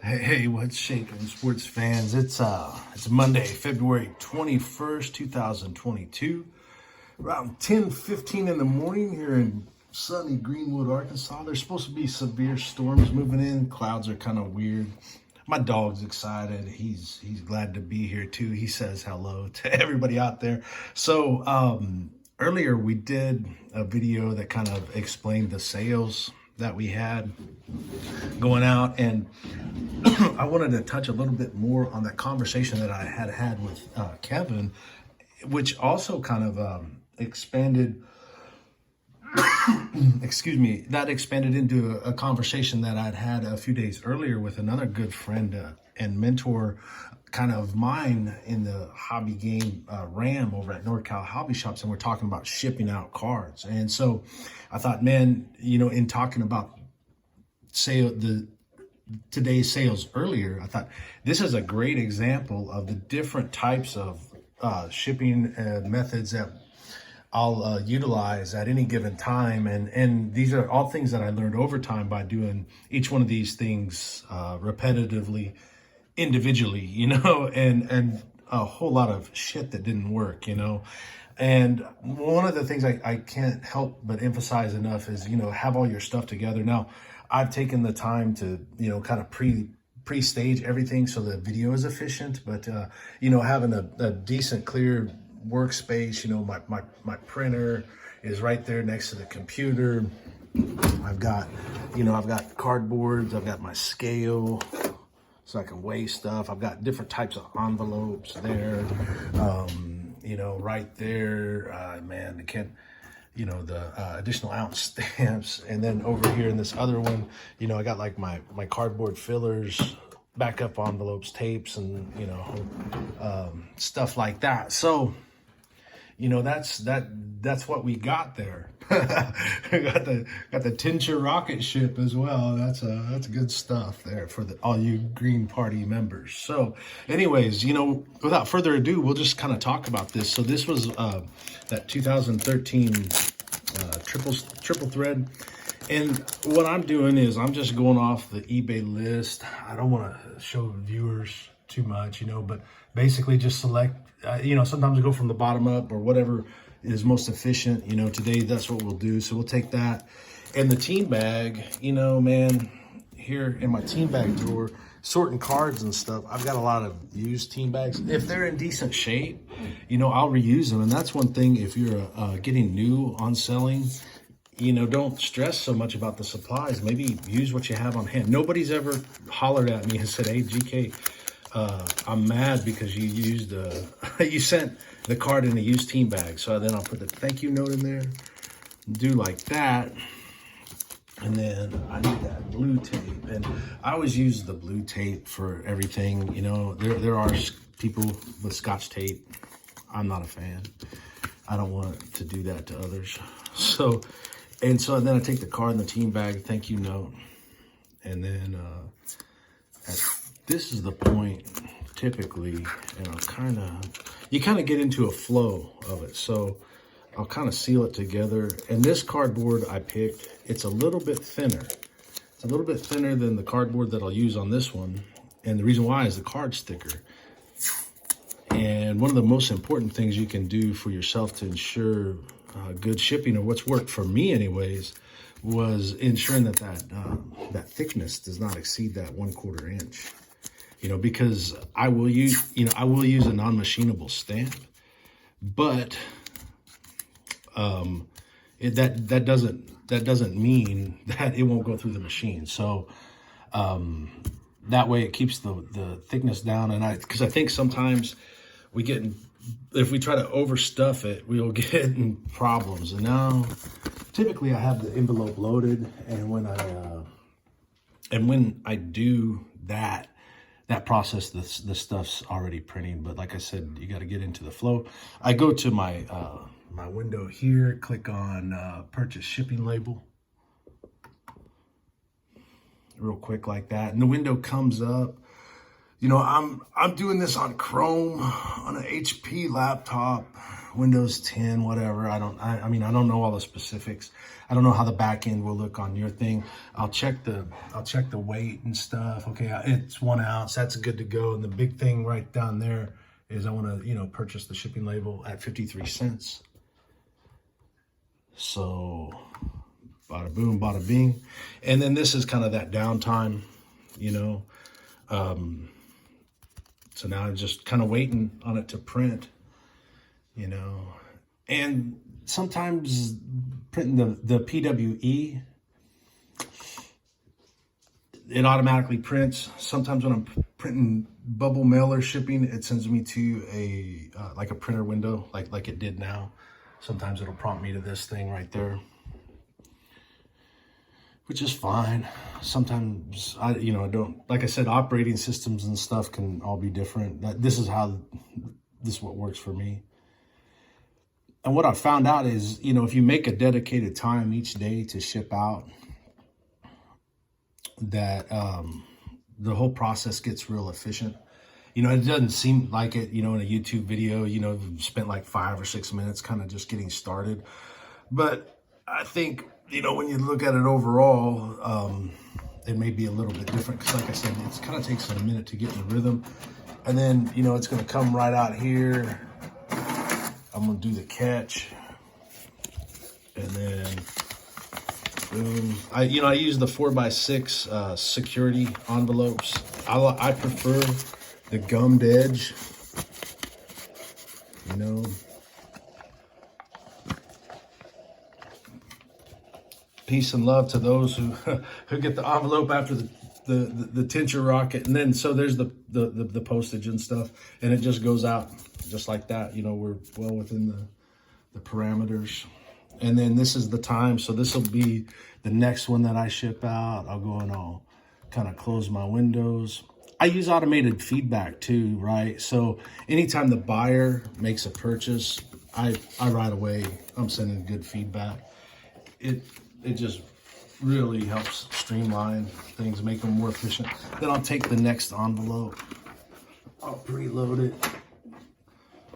Hey, what's shaking, sports fans? It's Monday, February 21st, 2022. Around 10:15 in the morning here in sunny Greenwood, Arkansas. There's supposed to be severe storms moving in. Clouds are kind of weird. My dog's excited. He's glad to be here too. He says hello to everybody out there. Earlier we did a video that kind of explained the sales that we had going out, and I wanted to touch a little bit more on that conversation that I had with Kevin, which also kind of expanded, excuse me, that expanded into a conversation that I'd had a few days earlier with another good friend and mentor kind of mine in the hobby game, Ram, over at NorCal Hobby Shops, and we're talking about shipping out cards. And so I thought, man, in talking about today's sales earlier, I thought this is a great example of the different types of shipping methods that I'll utilize at any given time. And these are all things that I learned over time by doing each one of these things repetitively, individually, and a whole lot of shit that didn't work, And one of the things I can't help but emphasize enough is, have all your stuff together. Now, I've taken the time to, kind of pre-stage everything so the video is efficient, but, having a decent, clear workspace, my printer is right there next to the computer. I've got cardboards, I've got my scale so I can weigh stuff. I've got different types of envelopes there, right there, man, the additional ounce stamps. And then over here in this other one, I got like my cardboard fillers, backup envelopes, tapes, and, stuff like that. So, that's what we got there. We got the tincture rocket ship as well. That's good stuff there for all you Green Party members. So anyways, without further ado, we'll just kind of talk about this. So this was that 2013 triple thread. And what I'm doing is I'm just going off the eBay list. I don't want to show viewers too much, but basically just select, sometimes I go from the bottom up or whatever is most efficient. Today that's what we'll do. So we'll take that. And the team bag, man, here in my team bag drawer, sorting cards and stuff, I've got a lot of used team bags. If they're in decent shape, I'll reuse them. And that's one thing, if you're getting new on selling, don't stress so much about the supplies. Maybe use what you have on hand. Nobody's ever hollered at me and said, "Hey, GK, I'm mad because you used you sent the card in a used team bag." So then I'll put the thank you note in there, do like that. And then I need that blue tape, and I always use the blue tape for everything. There are people with Scotch tape. I'm not a fan. I don't want to do that to others. So then I take the card in the team bag, thank you note, and then this is the point typically, and you kind of get into a flow of it. So I'll kind of seal it together. And this cardboard I picked, it's a little bit thinner. It's a little bit thinner than the cardboard that I'll use on this one. And the reason why is the card's thicker. And one of the most important things you can do for yourself to ensure good shipping, or what's worked for me anyways, was ensuring that thickness does not exceed that 1/4 inch. Because I will use a non-machinable stamp, but that doesn't mean that it won't go through the machine. So that way it keeps the thickness down. And because I think sometimes if we try to overstuff it, we'll get in problems. And now, typically I have the envelope loaded, and when I do that process, the stuff's already printing. But like I said, you got to get into the flow. I go to my my window here, click on purchase shipping label real quick like that, and the window comes up. I'm doing this on Chrome on an HP laptop Windows 10, whatever. I mean, I don't know all the specifics. I don't know how the back end will look on your thing. I'll check the weight and stuff. Okay, it's 1 ounce. That's good to go. And the big thing right down there is I want to, purchase the shipping label at 53 cents. So bada boom, bada bing. And then this is kind of that downtime, so now I'm just kind of waiting on it to print, and sometimes printing the PWE, it automatically prints. Sometimes when I'm printing bubble mailer shipping, it sends me to a like a printer window, like it did now. Sometimes it'll prompt me to this thing right there, which is fine. Sometimes I don't, like I said, operating systems and stuff can all be different. This is what works for me. And what I found out is, if you make a dedicated time each day to ship out, that the whole process gets real efficient. It doesn't seem like it, in a YouTube video, spent like 5 or 6 minutes kind of just getting started. But I think, when you look at it overall, it may be a little bit different. Because like I said, it kind of takes a minute to get in the rhythm. And then, it's going to come right out here. I'm going to do the catch. And then, boom. I use the 4x6 security envelopes. I prefer the gummed edge, Peace and love to those who get the envelope after the tincture rocket. And then so there's the postage and stuff, and it just goes out just like that. We're well within the parameters. And then this is the time, so this will be the next one that I ship out. I'll go and I'll kind of close my windows. I use automated feedback too, right? So anytime the buyer makes a purchase, I right away, I'm sending good feedback. It just really helps streamline things, make them more efficient. Then I'll take the next envelope, I'll preload it,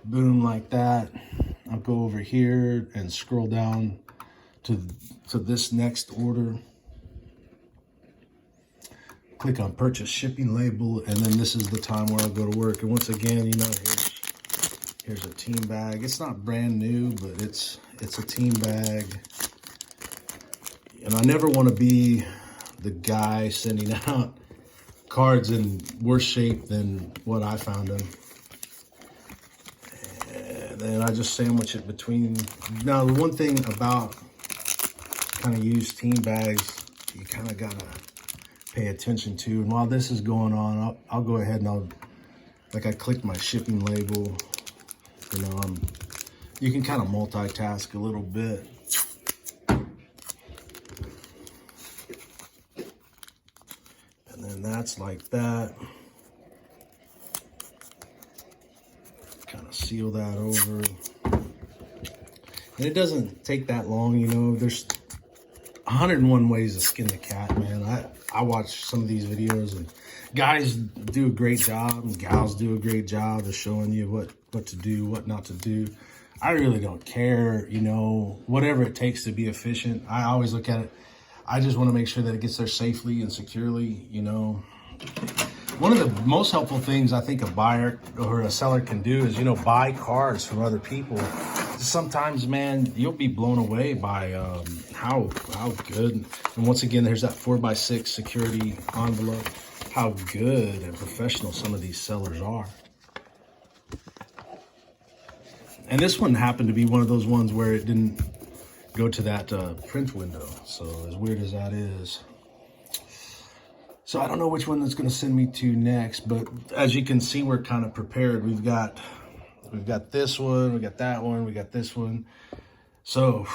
boom, like that. I'll go over here and scroll down to this next order. Click on purchase shipping label, and then this is the time where I'll go to work. And once again, here's a team bag. It's not brand new, but it's a team bag. And I never want to be the guy sending out cards in worse shape than what I found them. And then I just sandwich it between. Now, the one thing about kind of used team bags, you kind of gotta pay attention to. And while this is going on, I'll go ahead and I click my shipping label. You can kind of multitask a little bit. And then that's like that. Kind of seal that over. And it doesn't take that long, there's 101 ways to skin the cat, man. I watch some of these videos, and guys do a great job and gals do a great job of showing you what to do, what not to do. I really don't care, whatever it takes to be efficient. I always look at it, I just want to make sure that it gets there safely and securely, One of the most helpful things I think a buyer or a seller can do is, buy cards from other people. Sometimes, man, you'll be blown away by how good. And once again, there's that 4x6 security envelope. How good and professional some of these sellers are. And this one happened to be one of those ones where it didn't go to that print window. So as weird as that is. So I don't know which one that's going to send me to next, but as you can see, we're kind of prepared. We've got this one, we got that one, we got this one. So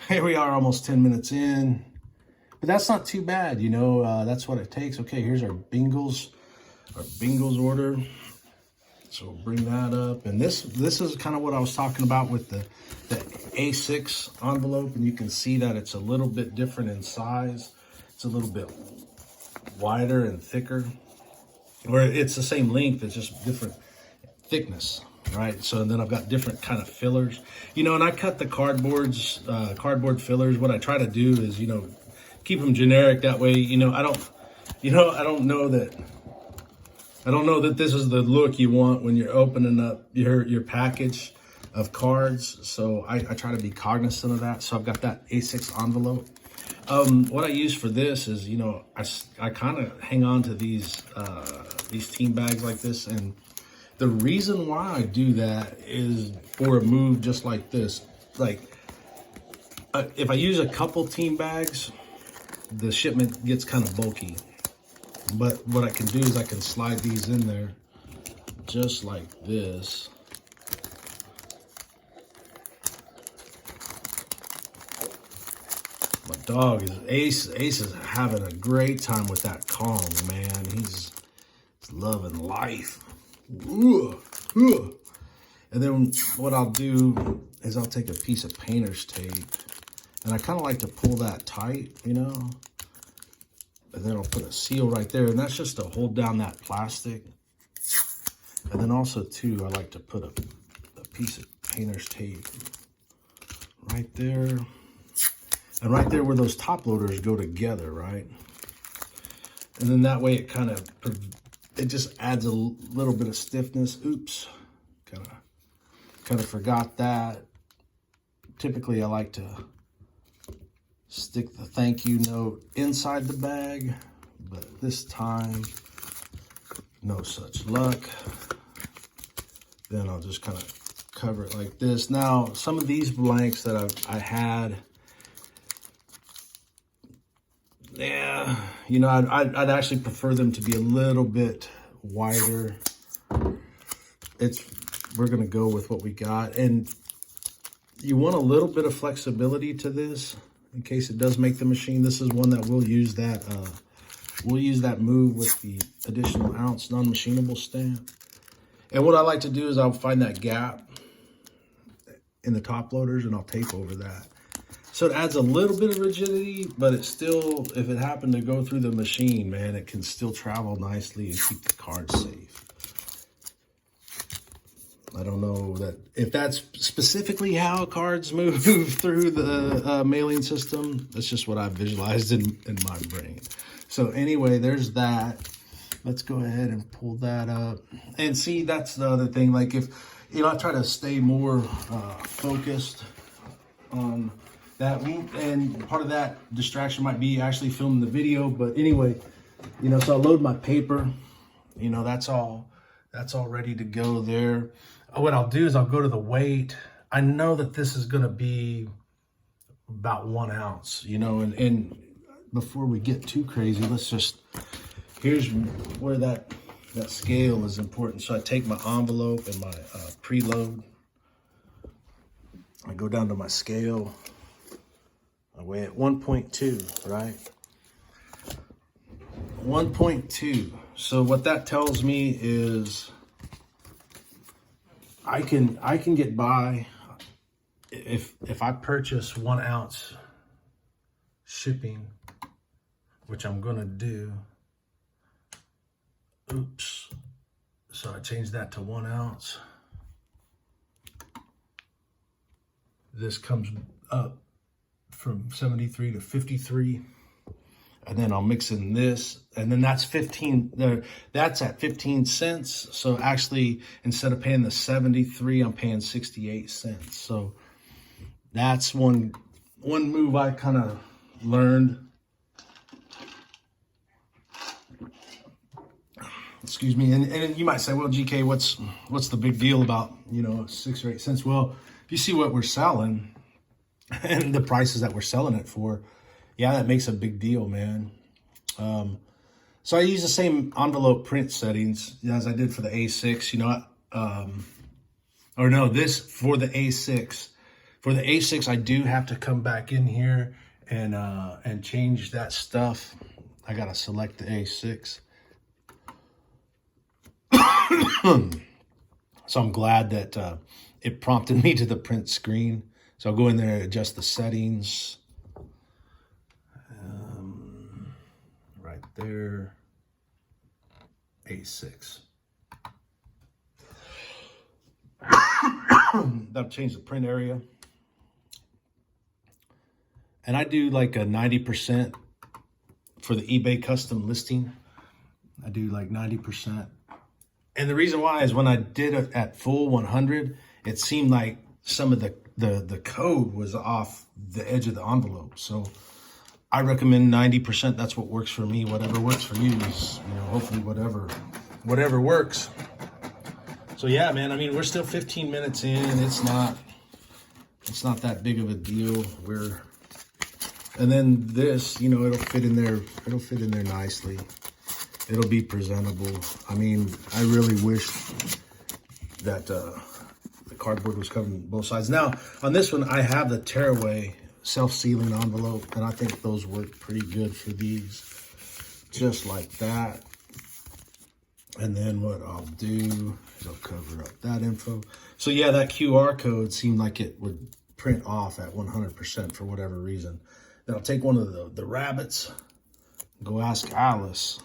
here we are, almost 10 minutes in, but that's not too bad, that's what it takes. Okay, here's our Bingles order. So we'll bring that up, and this is kind of what I was talking about with the A6 envelope, and you can see that it's a little bit different in size. It's a little bit wider and thicker, or it's the same length, it's just different thickness. right? So then I've got different kind of fillers, you know, and I cut the cardboard fillers. What I try to do is, you know, keep them generic. That way, you know, I don't know that this is the look you want when you're opening up your package of cards. So I try to be cognizant of that. So I've got that A6 envelope. What I use for this is, you know, I kind of hang on to these team bags like this, and the reason why I do that is for a move just like this. Like, if I use a couple team bags, the shipment gets kind of bulky. But what I can do is I can slide these in there just like this. My dog is Ace is having a great time with that Kong, man. He's loving life. Ooh, ooh. And then what I'll do is I'll take a piece of painter's tape, and I kind of like to pull that tight, you know, and then I'll put a seal right there, and that's just to hold down that plastic. And then also too, I like to put a piece of painter's tape right there, and right there where those top loaders go together, right? And then that way it just adds a little bit of stiffness. Oops, kind of forgot that. Typically I like to stick the thank you note inside the bag, but this time no such luck. Then I'll just kind of cover it like this. Now, some of these blanks that I had, yeah, you know, I'd actually prefer them to be a little bit wider. We're gonna go with what we got, and you want a little bit of flexibility to this in case it does make the machine. This is one that we'll use that move with the additional ounce non-machinable stamp. And what I like to do is I'll find that gap in the top loaders and I'll tape over that. So it adds a little bit of rigidity, but it's still, if it happened to go through the machine, man, it can still travel nicely and keep the card safe. I don't know if that's specifically how cards move through the mailing system. That's just what I visualized in my brain. So anyway, there's that. Let's go ahead and pull that up. And see, that's the other thing. Like, if, you know, I try to stay more focused on that. And part of that distraction might be actually filming the video. But anyway, you know, so I load my paper. You know, that's all ready to go there. What I'll do is I'll go to the weight. I know that this is going to be about 1 ounce, you know, and before we get too crazy, here's where that scale is important. So I take my envelope and my preload. I go down to my scale. I weigh it 1.2, right? 1.2. So what that tells me is I can get by if I purchase 1 ounce shipping, which I'm gonna do. Oops. So I changed that to 1 ounce. This comes up from 73 to 53. And then I'll mix in this, and then that's 15 there. That's at 15 cents. So actually, instead of paying the 73, I'm paying 68 cents. So that's one move I kind of learned. Excuse me. And you might say, well, GK, what's the big deal about, you know, 6 or 8 cents? Well, if you see what we're selling and the prices that we're selling it for, yeah, that makes a big deal, man. So I use the same envelope print settings as I did for the A6, you know, this for the A6. For the A6, I do have to come back in here and change that stuff. I got to select the A6. So I'm glad that it prompted me to the print screen. So I'll go in there and adjust the settings. Right there, A6. That'll change the print area. And I do like a 90% for the eBay custom listing. I do like 90%. And the reason why is when I did it at full 100, it seemed like some of the code was off the edge of the envelope. So I recommend 90%. That's what works for me. Whatever works for you is, hopefully whatever works. So yeah, man, I mean, we're still 15 minutes in. It's not that big of a deal. And then this, it'll fit in there. It'll fit in there nicely. It'll be presentable. I mean, I really wish that the cardboard was covering both sides. Now, on this one, I have the tearaway self-sealing envelope, and I think those work pretty good for these. Just like that. And then what I'll do, it'll cover up that info. So yeah, that QR code seemed like it would print off at 100% for whatever reason. Then I'll take one of the rabbits, go ask Alice.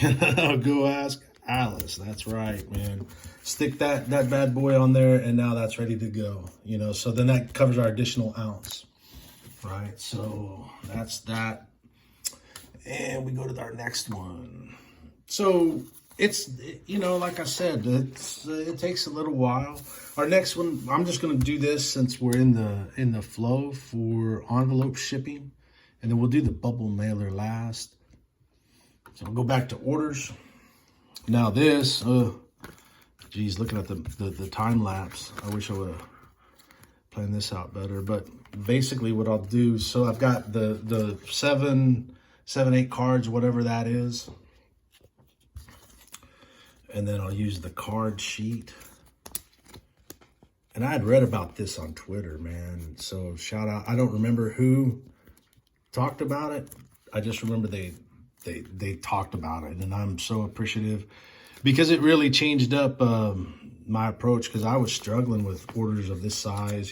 Go ask Alice. That's right, man. Stick that bad boy on there, and now that's ready to go. So then that covers our additional ounce, right? So that's that. And we go to our next one. So it's, like I said, it takes a little while. Our next one, I'm just going to do this since we're in the flow for envelope shipping, and then we'll do the bubble mailer last. So I'll go back to orders. Now this, geez, looking at the time lapse, I wish I would have planned this out better. But basically what I'll do, so I've got the 8 cards, whatever that is. And then I'll use the card sheet. And I had read about this on Twitter, man. So shout out. I don't remember who talked about it. I just remember they talked about it. And I'm so appreciative because it really changed up my approach, because I was struggling with orders of this size.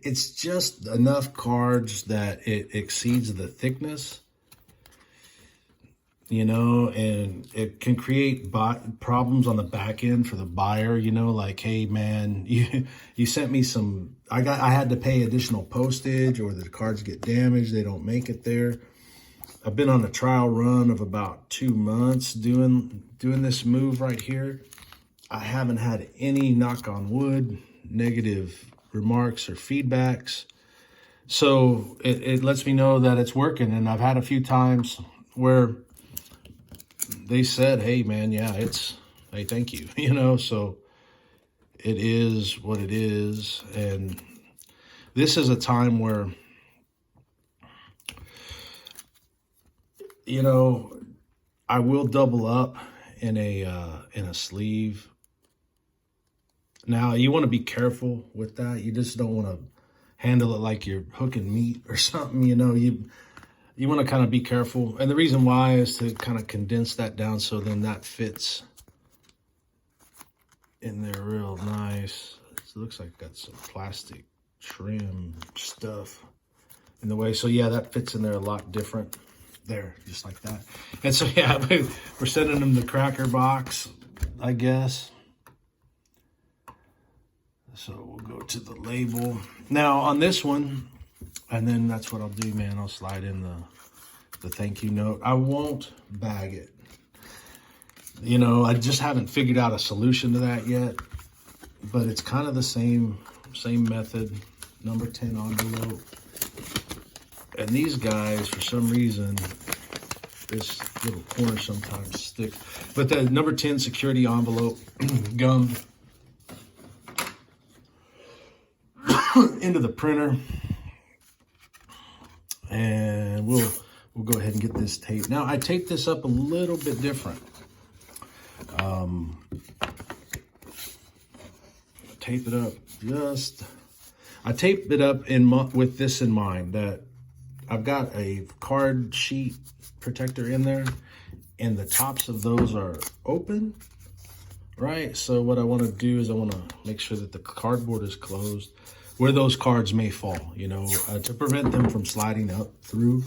It's just enough cards that it exceeds the thickness. And it can create problems on the back end for the buyer, like, hey man, you sent me some, I had to pay additional postage, or the cards get damaged, they don't make it there. I've been on a trial run of about 2 months doing this move right here. I haven't had any, knock on wood, negative remarks or feedbacks. So it lets me know that it's working. And I've had a few times where they said, hey man, yeah, hey, thank you, so it is what it is. And this is a time where, I will double up in a sleeve. Now you want to be careful with that. You just don't want to handle it like you're hooking meat or something, You want to kind of be careful. And the reason why is to kind of condense that down so then that fits in there real nice. It looks like got some plastic trim stuff in the way. So yeah, that fits in there a lot different. There, just like that. And so yeah, we're sending them the cracker box, I guess. So we'll go to the label. Now on this one, and then that's what I'll do, man. I'll slide in the thank you note. I won't bag it. I just haven't figured out a solution to that yet. But it's kind of the same method. Number 10 envelope. And these guys, for some reason, this little corner sometimes sticks. But the number 10 security envelope, gummed into the printer. And we'll go ahead and get this taped. Now, I taped this up a little bit different. Tape it up I taped it up with this in mind, that I've got a card sheet protector in there, and the tops of those are open, right? So what I want to do is I want to make sure that the cardboard is closed where those cards may fall, to prevent them from sliding up through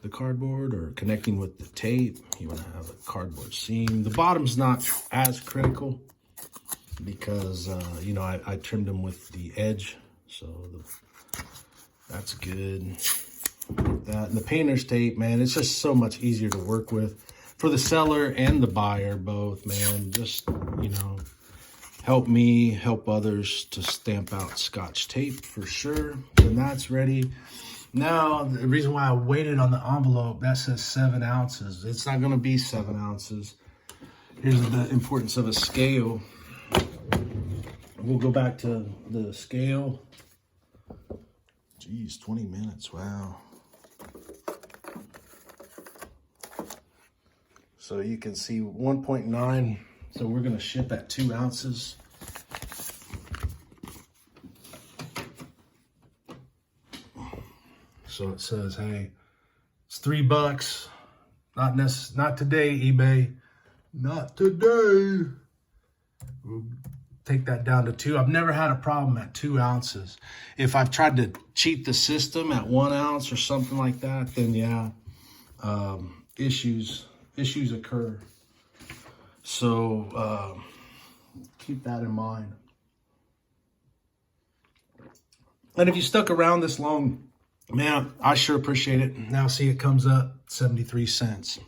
the cardboard or connecting with the tape. You want to have a cardboard seam. The bottom's not as critical, because, you know, I trimmed them with the edge. So that's good. That and the painter's tape, man, it's just so much easier to work with for the seller and the buyer both, man. Just, you know, help me help others to stamp out Scotch tape for sure. When that's ready. Now, the reason why I waited on the envelope, that says 7 ounces. It's not going to be 7 ounces. Here's the importance of a scale. We'll go back to the scale. Geez, 20 minutes, wow. So you can see 1.9. So we're going to ship at 2 ounces. So it says, hey, it's $3. Not today, eBay. Not today. We'll take that down to 2. I've never had a problem at 2 ounces. If I've tried to cheat the system at 1 ounce or something like that, then yeah, issues occur. So keep that in mind. And if you stuck around this long, man, I sure appreciate it. Now see, it comes up 73 cents.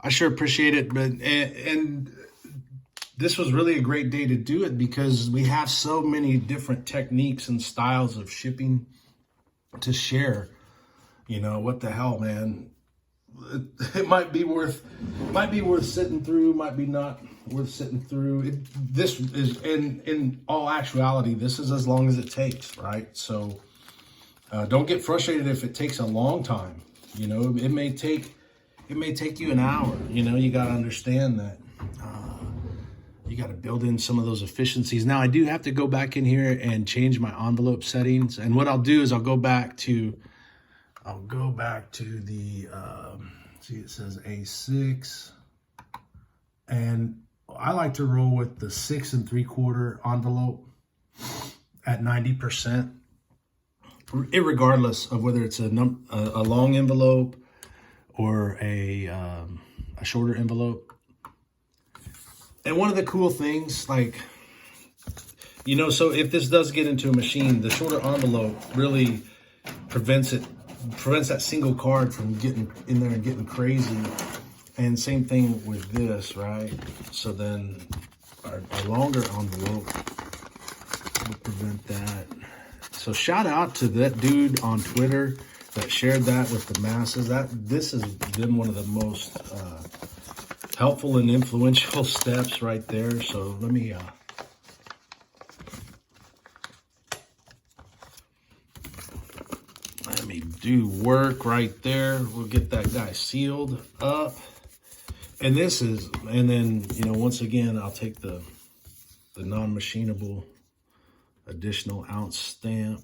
I sure appreciate it, but and this was really a great day to do it because we have so many different techniques and styles of shipping to share. You know, what the hell, man? It might be worth sitting through, might be not worth sitting through. This is in all actuality, this is as long as it takes, right? So don't get frustrated if it takes a long time. You know, it may take you an hour. You know, you got to understand that you got to build in some of those efficiencies. Now I do have to go back in here and change my envelope settings, and what I'll do is I'll go back to the see, it says A6, and I like to roll with the 6 3/4 envelope at 90%, irregardless of whether it's a long envelope or a shorter envelope. And one of the cool things, like, you know, so if this does get into a machine, the shorter envelope really prevents that single card from getting in there and getting crazy. And same thing with this, right? So then our longer envelope will prevent that. So shout out to that dude on Twitter that shared that with the masses. This has been one of the most helpful and influential steps right there. So let me do work right there. We'll get that guy sealed up. And then, you know, once again, I'll take the non-machinable additional ounce stamp.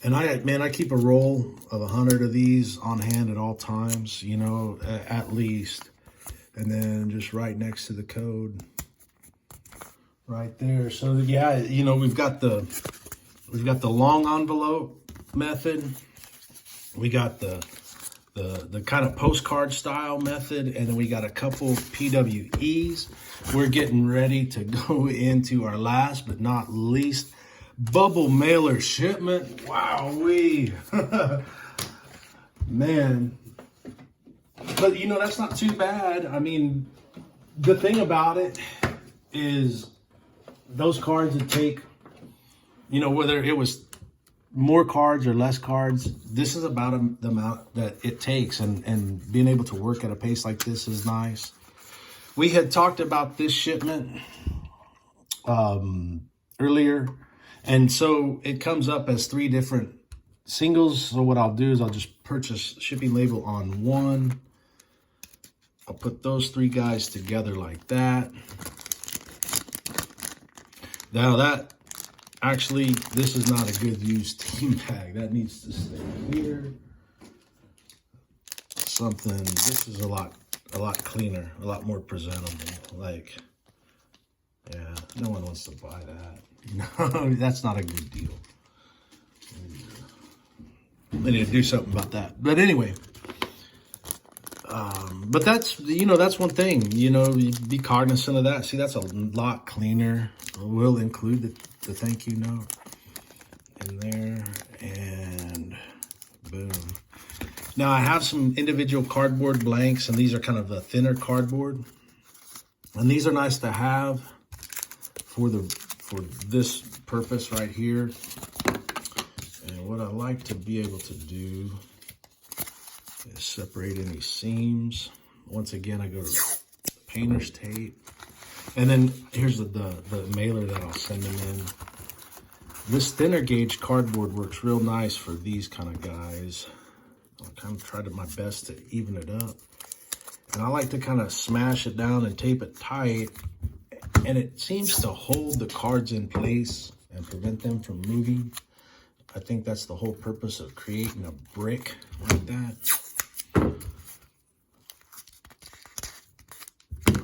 And I keep a roll of 100 of these on hand at all times, you know, at least. And then just right next to the code right there. So yeah, you know, we've got the long envelope method. We got the kind of postcard style method, and then we got a couple PWEs. We're getting ready to go into our last but not least bubble mailer shipment. Wowee. Man. But you know, that's not too bad. I mean, the thing about it is those cards would take, you know, whether it was more cards or less cards, this is about the amount that it takes, and being able to work at a pace like this is nice. We had talked about this shipment earlier, and so it comes up as 3 different singles. So what I'll do is I'll just purchase shipping label on one. I'll put those 3 guys together like that. Now that, actually, this is not a good used team bag. That needs to stay here. This is a lot cleaner, a lot more presentable. Like, yeah, no one wants to buy that. No, that's not a good deal. I need to do something about that. But anyway, But that's, that's one thing, you be cognizant of that. See, that's a lot cleaner. We'll include the thank you note in there, and boom. Now I have some individual cardboard blanks, and these are kind of the thinner cardboard, and these are nice to have for this purpose right here. And what I like to be able to do is separate any seams. Once again, I go to painter's tape, and then here's the mailer that I'll send them in. This thinner gauge cardboard works real nice for these kind of guys. I kind of tried my best to even it up. And I like to kind of smash it down and tape it tight. And it seems to hold the cards in place and prevent them from moving. I think that's the whole purpose of creating a brick like that.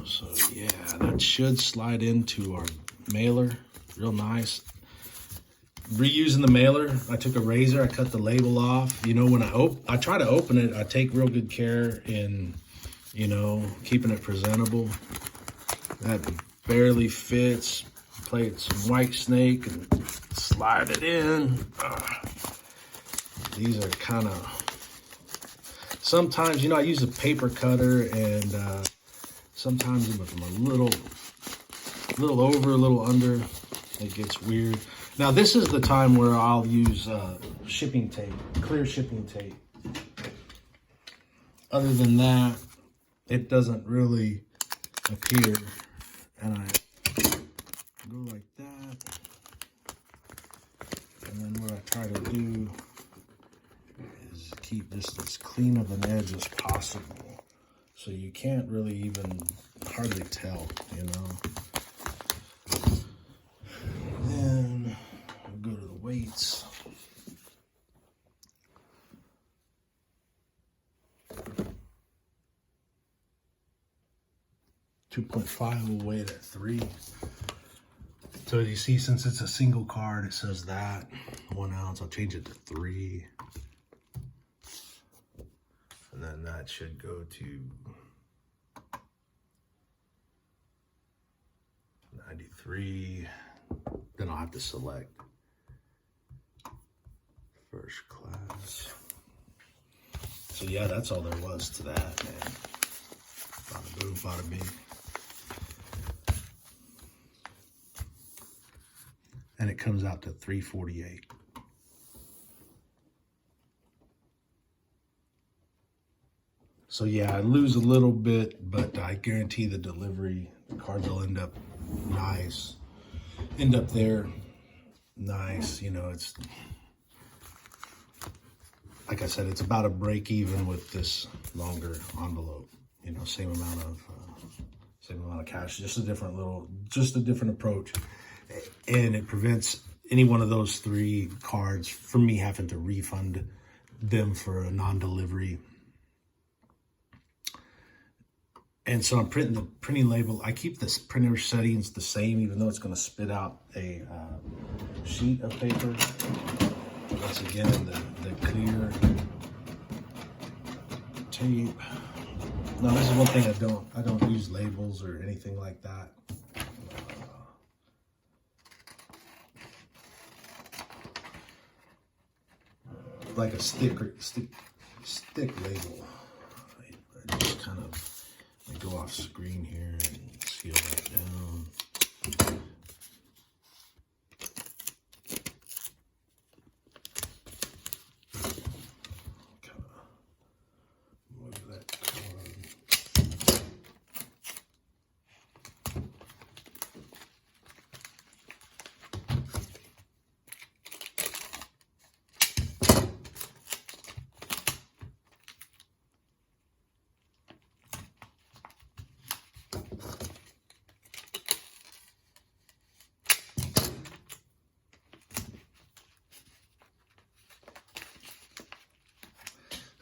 So yeah, that should slide into our mailer real nice. Reusing the mailer, I took a razor, I cut the label off. When I try to open it, I take real good care in, keeping it presentable. That barely fits. Play some white snake and slide it in. These are kind of, sometimes, I use a paper cutter, and sometimes if I'm a little over, a little under, it gets weird. Now this is the time where I'll use shipping tape, clear shipping tape. Other than that, it doesn't really appear. And I go like that. And then what I try to do is keep just as clean of an edge as possible. So you can't really even hardly tell, Then we'll go to the weights. .5 will weigh it at 3. So you see, since it's a single card, it says that 1 ounce. I'll change it to 3, and then that should go to 93. Then I'll have to select first class. So yeah, that's all there was to that, man. Bada boom, bada bing. And it comes out to 348. So yeah, I lose a little bit, but I guarantee the delivery, the cards will end up nice. End up there nice. It's, like I said, it's about a break even with this longer envelope. Same amount of cash, just a different approach. And it prevents any one of those 3 cards from me having to refund them for a non-delivery. And so I'm printing the printing label. I keep this printer settings the same, even though it's going to spit out a sheet of paper. Once again, the clear tape. No, this is one thing I don't use labels or anything like that. Like a stick label. I just kind of go off screen here and seal that down. Kind of move that card.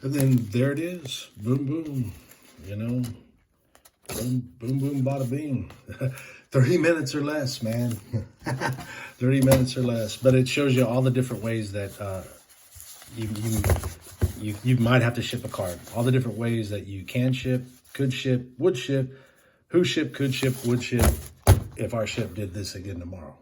And then there it is. Boom, boom. Boom, boom, boom, bada bing. 30 minutes or less, man. 30 minutes or less. But it shows you all the different ways that you you might have to ship a card. All the different ways that you can ship, could ship, would ship, who ship, could ship, would ship, if our ship did this again tomorrow.